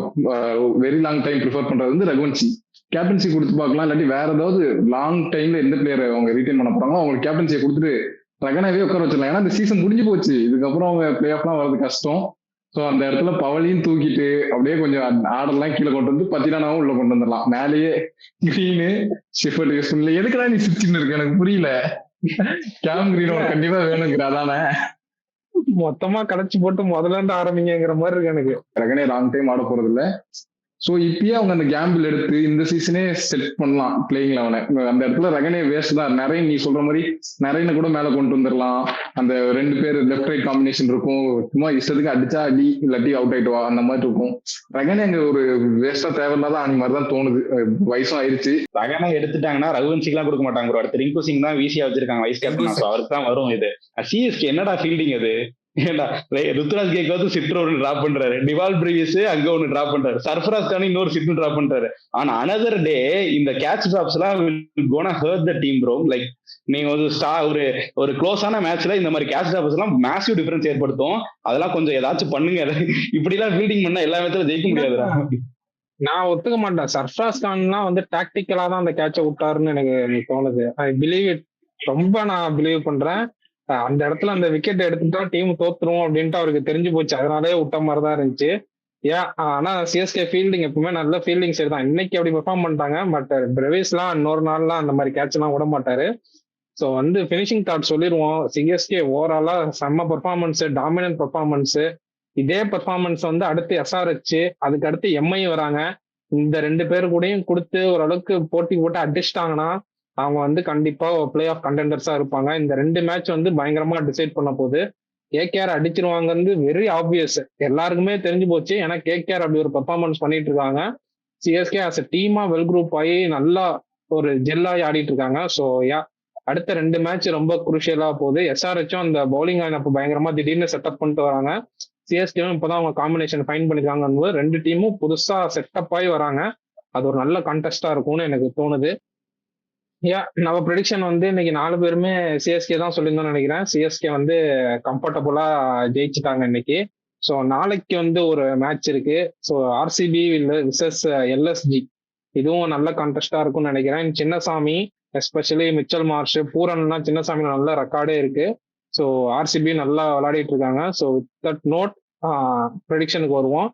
வெரி லாங் டைம் ப்ரிஃபர் பண்றது வந்து ரகுவன்சி. கேப்டன்சி கொடுத்து பார்க்கலாம், இல்லாட்டி வேற ஏதாவது லாங் டைம்ல எந்த பிளேயர் அவங்க ரீட்டைன் பண்ண போறாங்களோ அவங்களுக்கு கேப்டன்சியை கொடுத்துட்டு ரகனாவே உட்கார வச்சிடலாம். ஏன்னா இந்த சீசன் முடிஞ்சு போச்சு, இதுக்கப்புறம் அவங்க பிளே ஆஃப்லாம் வர்றது கஷ்டம். ஸோ அந்த இடத்துல பவலையும் தூக்கிட்டு அப்படியே கொஞ்சம் ஆர்டர்லாம் கீழே கொண்டு வந்து பத்திரானாவும் உள்ள கொண்டு வந்துடலாம். மேலேயே கிரீனு ஷெஃபர்ட் யூஸ் பண்ணல. எதுக்குடா நீ சிரிச்சுன்னு இருக்கு எனக்கு புரியல. கேம் கிரீன் கண்டிப்பா வேணுங்கிற அதானே மொத்தமா கடைச்சு போட்டு முதல்ல இருந்து ஆரம்பிங்கிற மாதிரி இருக்கு எனக்கு. ரகனே லாங் டைம் ஆட போறது இல்லை. ஸோ இப்பயே அவங்க அந்த கேம்பிள் எடுத்து இந்த சீசனே செட் பண்ணலாம் பிளேயிங் லெவனை. அந்த இடத்துல ரகனே வேஸ்ட் தான். நிறைய நீ சொல்ற மாதிரி நிறைய கூட மேல கொண்டு வந்துடலாம். அந்த 2 பேர் லெஃப்ட் ரைட் காம்பினேஷன் இருக்கும், சும்மா இஷ்டத்துக்கு அடிச்சா அடி இல்லாட்டி அவுட் ஆயிட்டுவா அந்த மாதிரி இருக்கும். ரகனே அங்க ஒரு வேஸ்டா தேவையில்லாத ஆனி மாதிரி தான் தோணுது. வயசும் ஆயிடுச்சு. ரகனை எடுத்துட்டாங்கன்னா ரகுவன்சிக்கு எல்லாம் கொடுக்க மாட்டாங்க ப்ரோ. அடுத்து ரிங்கு சிங் தான் வீசியா வச்சிருக்காங்க வைஸ் கேப்டன். அவருக்கு தான் வரும் இது. சிஎஸ்கே என்னடா ஃபீல்டிங் அது. ஏண்டா ருத்துராஜ் கேக்வாத் சிட்ரு ஒன்று டிராப் பண்றாரு, டிவால் பிரிவியஸ் அங்க ஒன்று டிராப் பண்றாரு, சர்ஃபராஸ் கான் இன்னொரு சிட்ரு டிராப் பண்றாரு. ஆனா அனதர் டே இந்த கேட்ச் டிராப்ஸ் எல்லாம் gonna hurt the team bro. Like நீங்க ஒரு க்ளோஸான மேட்ச்ல இந்த மாதிரி கேட்ச் டிராப்ஸ் எல்லாம் மேசிவ் டிஃபரன்ஸ் ஏற்படுத்தும். அதெல்லாம் கொஞ்சம் ஏதாச்சும் பண்ணுங்க. இப்படி எல்லாம் ஃபீல்டிங் பண்ணா எல்லா மேட்ச்ல ஜெயிக்க முடியாதுடா. நான் ஒத்துக்க மாட்டேன். சர்ஃபராஸ் கான்லாம் வந்து டாக்டிக்கலா தான் அந்த கேட்சை விட்டாருன்னு எனக்கு தோணுது. I believe it. ரொம்ப நான் பிலீவ் பண்றேன். அந்த இடத்துல அந்த விக்கெட் எடுத்துட்டா டீம் தோத்துரும் அப்படின்ட்டு அவருக்கு தெரிஞ்சு போச்சு. அதனாலே விட்ட மாதிரி தான் இருந்துச்சு. ஆனா சிஎஸ்கே ஃபீல்டிங் எப்பவுமே நல்ல ஃபீல்டிங் சைடு தான். இன்னைக்கு அப்படி பெர்ஃபார்ம் பண்ணிட்டாங்க. பட் பிரவேஸ்லாம் இன்னொரு நாள்லாம் அந்த மாதிரி கேட்ச் எல்லாம் விட மாட்டாரு. ஸோ வந்து ஃபினிஷிங் தாட் சொல்லிடுவோம். சிஎஸ்கே ஓவராலா செம்ம பெர்ஃபார்மன்ஸ், டாமினன்ட் பெர்ஃபார்மன்ஸ். இதே பெர்ஃபார்மன்ஸ் வந்து அடுத்து எஸ்ஆர்ஹெச், அதுக்கு அடுத்து எம்ஐ வராங்க. இந்த 2 பேர் கூடயும் கொடுத்து ஓரளவுக்கு போட்டி போட்டு அடிச்சிட்டாங்கன்னா அவங்க வந்து கண்டிப்பா பிளே ஆஃப் கண்டெண்டர்ஸா இருப்பாங்க. இந்த 2 மேட்ச் வந்து பயங்கரமா டிசைட் பண்ண போகுது. கேகேஆர் அடிச்சிருவாங்க வந்து வெரி ஆப்வியஸ், எல்லாருக்குமே தெரிஞ்சு போச்சு. ஏன்னா கேகேஆர் அப்படி ஒரு பெர்ஃபார்மன்ஸ் பண்ணிட்டு இருக்காங்க. சிஎஸ்கே ஆஸ் அ டீமா வெல் குரூப் ஆகி நல்லா ஒரு ஜெல்லாகி ஆடிட்டு இருக்காங்க. ஸோ அடுத்த 2 மேட்ச் ரொம்ப குருஷியலா போகுது. எஸ்ஆர்ஹெச்சும் அந்த பவுலிங் லைன் அப்போ பயங்கரமா திடீர்னு செட்டப் பண்ணிட்டு வராங்க. சிஎஸ்கேவும் இப்போதான் அவங்க காம்பினேஷன் ஃபைன் பண்ணிருக்காங்க. 2 டீமும் புதுசா செட்டப் ஆகி வராங்க. அது ஒரு நல்ல கான்டெஸ்டா இருக்கும்னு எனக்கு தோணுது. நம்ம ப்ரெடிக்ஷன் வந்து இன்னைக்கு 4 பேருமே சிஎஸ்கே தான் சொல்லியிருந்தோம்னு நினைக்கிறேன். சிஎஸ்கே வந்து கம்ஃபர்டபுளா ஜெயிச்சுட்டாங்க இன்னைக்கு. ஸோ நாளைக்கு வந்து ஒரு மேட்ச் இருக்கு. ஸோ ஆர்சிபி விசஸ் எல்எஸ்ஜி, இதுவும் நல்ல கான்டெஸ்டா இருக்கும்னு நினைக்கிறேன். சின்னசாமி எஸ்பெஷலி மிச்சல் மார்ஷ், பூரன்லாம் சின்னசாமி நல்ல ரெக்கார்டே இருக்கு. ஸோ ஆர்சிபி நல்லா விளையாடிட்டு இருக்காங்க. ஸோ வித் தட் நோட் ப்ரெடிக்ஷனுக்கு வருவோம்.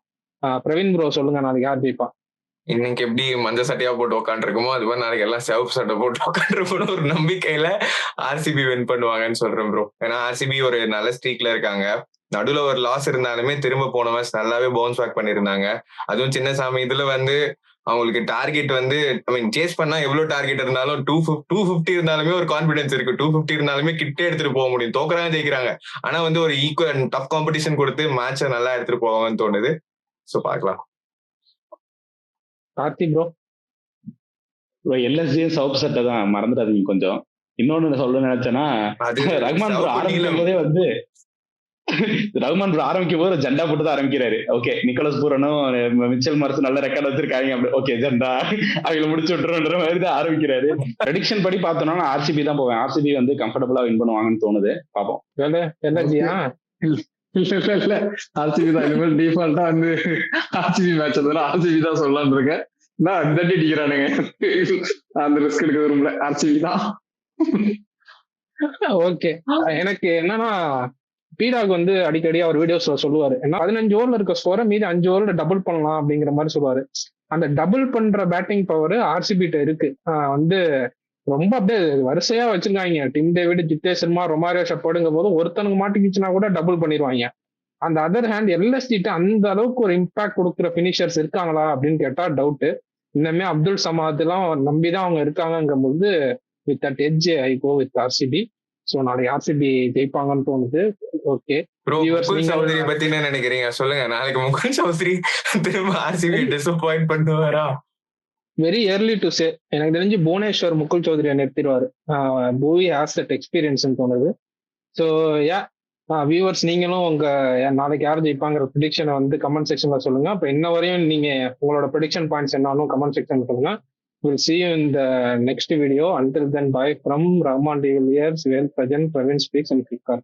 பிரவீன் ப்ரோ சொல்லுங்க, நாளைக்கு யார் ஜெயிப்பா? இன்னைக்கு எப்படி மஞ்சள் சட்டையா போட்டு உட்காந்துருக்குமோ அது மாதிரி நாளைக்கு எல்லாம் சிவப்பு சட்டை போட்டு உட்காந்துருக்கணும் ஒரு நம்பிக்கையில ஆர்சிபி வின் பண்ணுவாங்கன்னு சொல்றேன் ப்ரோ. ஏன்னா ஆர்சிபி ஒரு நல்ல ஸ்ட்ரீக்ல இருக்காங்க. நடுவுல ஒரு லாஸ் இருந்தாலுமே திரும்ப போன மேட்ச் நல்லாவே பவுன்ஸ் பேக் பண்ணிருந்தாங்க. அதுவும் சின்னசாமி இதுல வந்து அவங்களுக்கு டார்கெட் வந்து சேஸ் பண்ணா எவ்வளவு டார்கெட் இருந்தாலும் 250 இருந்தாலுமே ஒரு கான்பிடன்ஸ் இருக்கு. 250 இருந்தாலுமே கிட்டே எடுத்துட்டு போக முடியும். தோக்குறாங்க ஜெயிக்கிறாங்க. ஆனா வந்து ஒரு ஈக்குவல் டஃப் காம்படிஷன் கொடுத்து மேட்சை நல்லா எடுத்துட்டு போவாங்கன்னு தோணுது. சோ பாக்கலாம். கார்த்தி ப்ரோ? எல்எஸ்ஜி சவுப் சட்டை தான், மறந்துடாதீங்க கொஞ்சம். இன்னொன்னு சொல்ல நினைச்சேன்னா, ரஹ்மான் ப்ரோ ஆரம்பிக்கும் போதே வந்து ஆரம்பிக்கும் போது ஜெண்டா போட்டு தான் ஆரம்பிக்கிறாரு. ஓகே, நிக்கோலஸ் பூரனும் மிச்சல் மார்ஸ் நல்ல ரெக்கார்ட் வச்சிருக்காங்க, அப்படி ஓகே ஜெண்டா அவங்களை முடிச்சு விட்டுருன்ற மாதிரி தான் ஆரம்பிக்கிறாரு. ப்ரெடிக்ஷன் படி பார்த்தோம்னா ஆர்சிபி தான் போவேன். ஆர்சிபி வந்து கம்ஃபர்டபுளா வின் பண்ணுவாங்கன்னு தோணுது. பாப்போம். இல்ல ஆர்சிபி தான் இனிமேல் டிஃபால்ட்டா வந்து ஆர்சிபி மேட்ச் ஆர்சிபி தான் சொல்லலாம்னு இருக்கேன். நான் தட்டி அடிக்கிறானுங்க, அந்த ரிஸ்க் எடுக்க விரும்பல. ஆர்சிபி தான். ஓகே. எனக்கு என்னன்னா பீடாக் வந்து அடிக்கடி அவர் வீடியோஸ்ல சொல்லுவாரு, ஏன்னா 15 ஓவர்ல இருக்க ஸ்கோரை மீதி 5 ஓவர்ல டபுள் பண்ணலாம் அப்படிங்கிற மாதிரி சொல்லுவாரு. அந்த டபுள் பண்ற பேட்டிங் பவர் ஆர்சிபிட்ட இருக்கு. வந்து ரொம்ப அப்படியே வரிசையா வச்சிருக்காங்க. Tim David, Jitesh Sharma, Romario ஷெப்பர்டுங்க போது ஒருத்தனுக்கு மாட்டிக்கிச்சுன்னா கூட டபுள் பண்ணிடுவாங்க. அந்த அதர் ஹேண்ட் எல்எஸ்டிட்ட அந்த அளவுக்கு ஒரு இம்பாக்ட் கொடுக்குற பினிஷர்ஸ் இருக்காங்களா அப்படின்னு கேட்டா டவுட். இன்னமே அப்துல் சமாத் எல்லாம் நம்பிதான் அவங்க இருக்காங்கும் போது with that edge I go with RCB. So நாளைக்கு ஆர்சிபி ஜெயிப்பாங்கன்னு தோணுது. ஓகே ப்ரோ, வியூவர்ஸ், முகுல் நீங்க சௌத்ரி பத்தி என்ன நினைக்கிறீங்க சொல்லுங்க. நாளைக்கு முகுல் சௌத்ரி திரும்ப ஆர்சிபி டிசப்பாயிண்ட் பண்ணுவாரா? Very early to say. எனக்கு தெரிஞ்சு புவனேஸ்வர் முகுல் சௌத்ரியை நிறுத்திடுவாரு. பூவி ஹேஸ் தட் எக்ஸ்பீரியன்ஸ் தோணுது. ஸோ யா வியூவர்ஸ், நீங்களும் உங்க நாளைக்கு யார் ஜெயிப்பாங்கிற ப்ரிடிக்ஷனை வந்து கமெண்ட் செக்ஷன்ல சொல்லுங்க. அப்ப இன்ன வரையும் நீங்க உங்களோட ப்ரிடிக்ஷன் பாயிண்ட்ஸ் என்னாலும் கமெண்ட் செக்ஷன் சொல்லுங்க. We'll see you in the next video. Until then, bye from Rahman De Villiers, Well Prajan, Praveen Speaks and Flipkart.